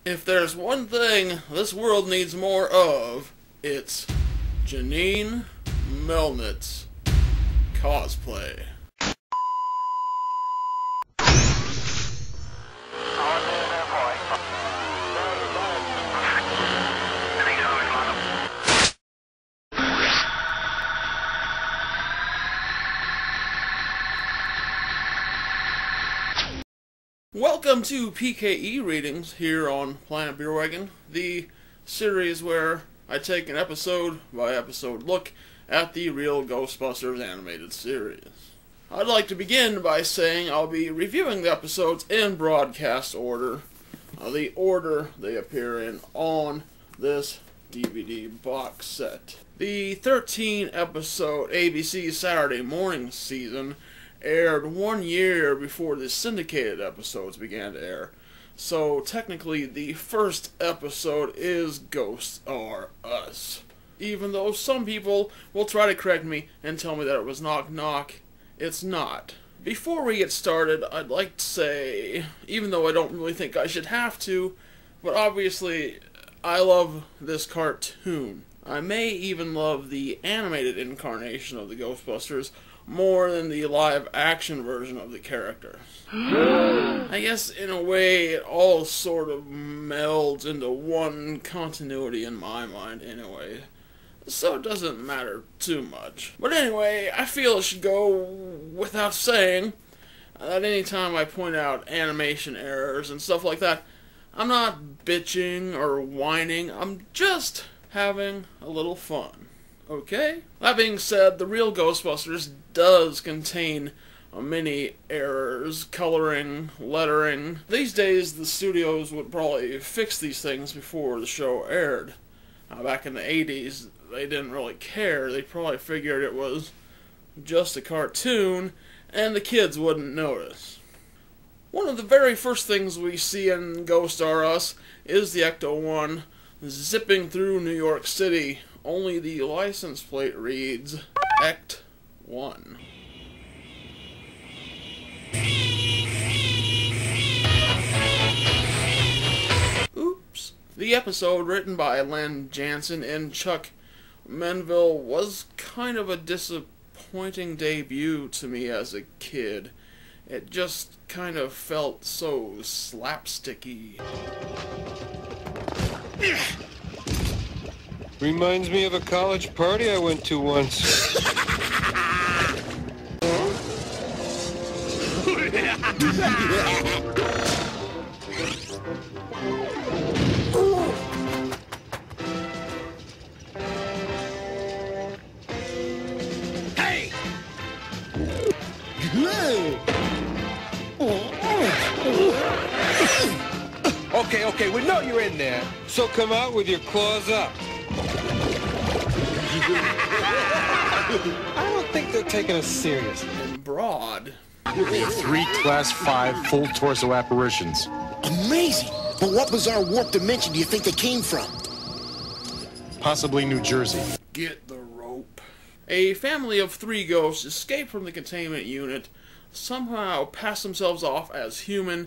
If there's one thing this world needs more of, it's Janine Melnitz's cosplay. Welcome to PKE Readings here on Planet Beer Wagon, the series where I take an episode-by-episode look at the real Ghostbusters animated series. I'd like to begin by saying I'll be reviewing the episodes in broadcast order, the order they appear in on this DVD box set. The 13-episode ABC Saturday morning season aired 1 year before the syndicated episodes began to air. So technically the first episode is Ghosts R Us. Even though some people will try to correct me and tell me that it was Knock Knock, it's not. Before we get started, I'd like to say, even though I don't really think I should have to, but obviously I love this cartoon. I may even love the animated incarnation of the Ghostbusters more than the live-action version of the characters. I guess, in a way, it all sort of melds into one continuity in my mind, anyway. So it doesn't matter too much. But anyway, I feel it should go without saying that anytime I point out animation errors and stuff like that, I'm not bitching or whining, I'm just having a little fun. Okay? That being said, the real Ghostbusters does contain many errors, coloring, lettering. These days, the studios would probably fix these things before the show aired. Back in the 80s, they didn't really care. They probably figured it was just a cartoon, and the kids wouldn't notice. One of the very first things we see in Ghost R Us is the Ecto-1 zipping through New York City. Only the license plate reads Ect-1. Oops. The episode, written by Len Jansen and Chuck Menville, was kind of a disappointing debut to me as a kid. It just kind of felt so slapsticky. Reminds me of a college party I went to once. Hey! Okay, we know you're in there. So come out with your claws up. I don't think they're taking us serious. And broad. We have 3 Class 5 full torso apparitions. Amazing! But what bizarre warp dimension do you think they came from? Possibly New Jersey. Get the rope. A family of 3 ghosts escape from the containment unit, somehow pass themselves off as human,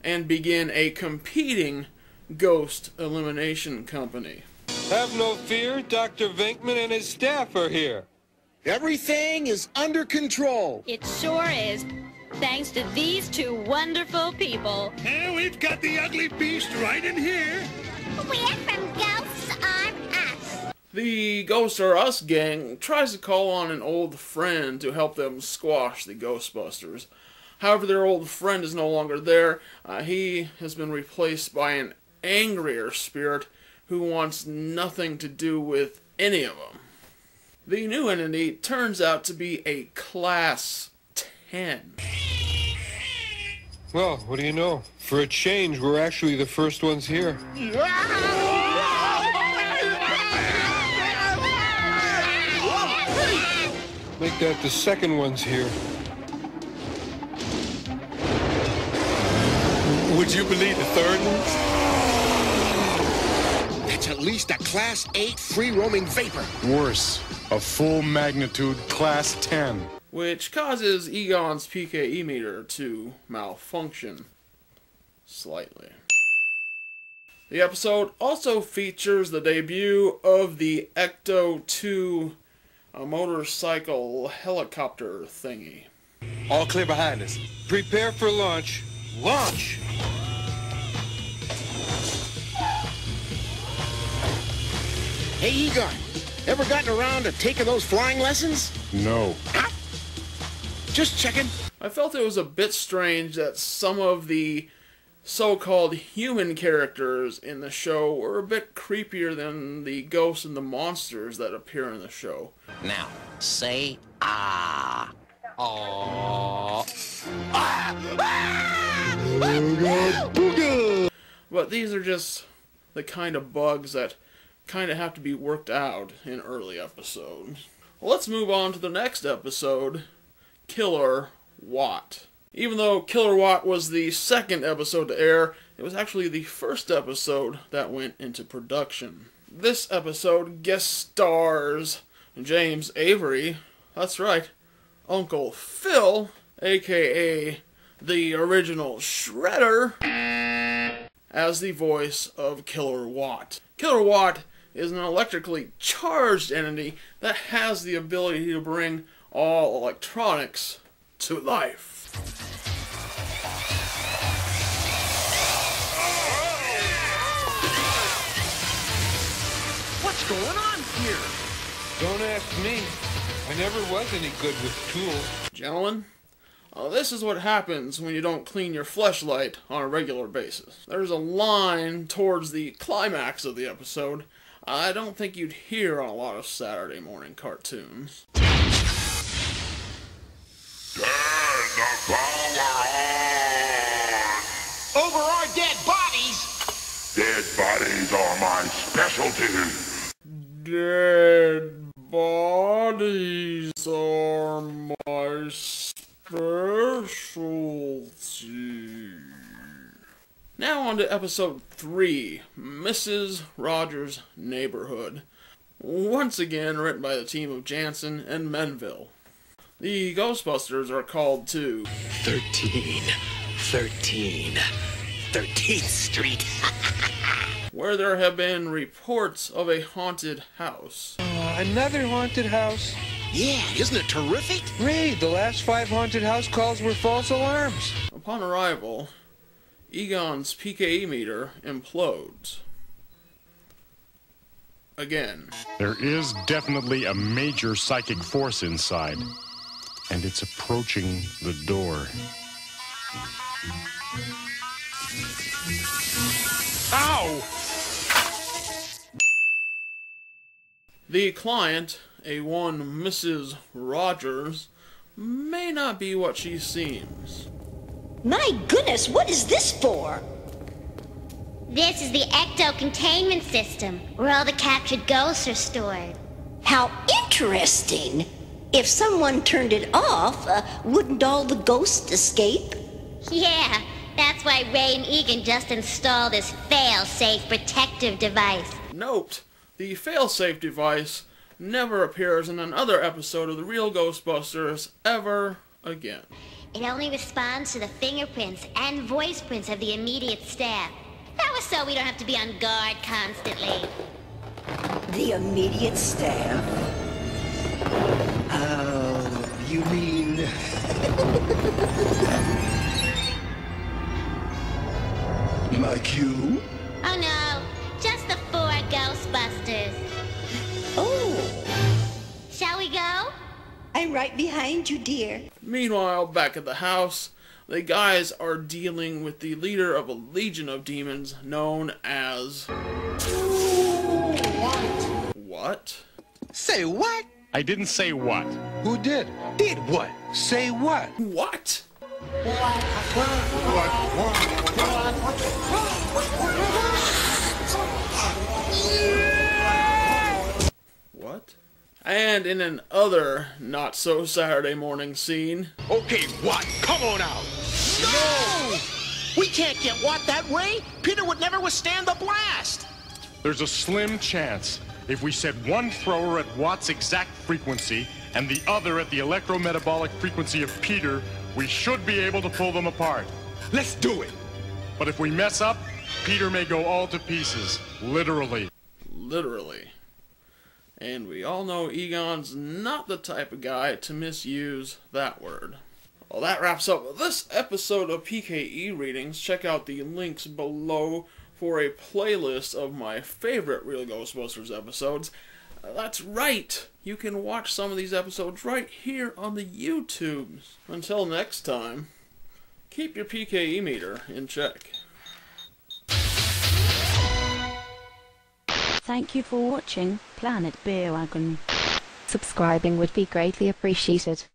and begin a competing ghost elimination company. Have no fear, Dr. Venkman and his staff are here. Everything is under control. It sure is, thanks to these 2 wonderful people. And we've got the ugly beast right in here. We're from Ghosts R Us. The Ghosts R Us gang tries to call on an old friend to help them squash the Ghostbusters. However, their old friend is no longer there. He has been replaced by an angrier spirit who wants nothing to do with any of them. The new entity turns out to be a Class 10. Well, what do you know? For a change, we're actually the first ones here. Make that the second ones here. Would you believe the third one? That's at least a Class 8 free-roaming vapor. Worse, a full magnitude Class 10. Which causes Egon's PKE meter to malfunction slightly. The episode also features the debut of the Ecto-2 motorcycle helicopter thingy. All clear behind us. Prepare for launch. Launch! Hey, Egon, ever gotten around to taking those flying lessons? No. Just checking. I felt it was a bit strange that some of the so-called human characters in the show were a bit creepier than the ghosts and the monsters that appear in the show. Now, say ah. But these are just the kind of bugs that kind of have to be worked out in early episodes. Well, let's move on to the next episode, Killerwatt. Even though Killerwatt was the second episode to air, it was actually the first episode that went into production. This episode guest stars James Avery, that's right, Uncle Phil, aka the original Shredder, as the voice of Killerwatt. Killerwatt is an electrically charged entity that has the ability to bring all electronics to life. What's going on here? Don't ask me. I never was any good with tools. Gentlemen, this is what happens when you don't clean your fleshlight on a regular basis. There's a line towards the climax of the episode I don't think you'd hear on a lot of Saturday morning cartoons. Turn the power on! Over our dead bodies! Dead bodies are my specialty. Dead bodies are my specialty. Now on to episode 3, Mrs. Rogers' Neighborhood. Once again written by the team of Jansen and Menville. The Ghostbusters are called to 13th Street. where there have been reports of a haunted house. Another haunted house. Yeah, isn't it terrific? Great, the last 5 haunted house calls were false alarms. Upon arrival, Egon's PKE meter implodes. Again. There is definitely a major psychic force inside, and it's approaching the door. Ow! The client, a one Mrs. Rogers, may not be what she seems. My goodness, what is this for? This is the ecto-containment system, where all the captured ghosts are stored. How interesting. If someone turned it off, wouldn't all the ghosts escape? Yeah, that's why Ray and Egan just installed this fail-safe protective device. Note, the failsafe device never appears in another episode of The Real Ghostbusters ever again. It only responds to the fingerprints and voice prints of the immediate staff. That was so we don't have to be on guard constantly. The immediate staff? Oh, you mean... Like you? Oh no, just the 4 Ghostbusters. Oh, Shall we go? I'm right behind you, dear. Meanwhile, back at the house, the guys are dealing with the leader of a legion of demons known as... What? Say what? I didn't say what. Who did? Did what? Say what? What? What? And in an other not-so-Saturday morning scene... Okay, what? Come on out. No! We can't get Watt that way. Peter would never withstand the blast. There's a slim chance. If we set one thrower at Watt's exact frequency and the other at the electrometabolic frequency of Peter, we should be able to pull them apart. Let's do it. But if we mess up, Peter may go all to pieces, literally. Literally. And we all know Egon's not the type of guy to misuse that word. Well, that wraps up this episode of PKE Readings. Check out the links below for a playlist of my favorite Real Ghostbusters episodes. That's right! You can watch some of these episodes right here on the YouTubes. Until next time, keep your PKE meter in check. Thank you for watching Planet Beer Wagon. Subscribing would be greatly appreciated.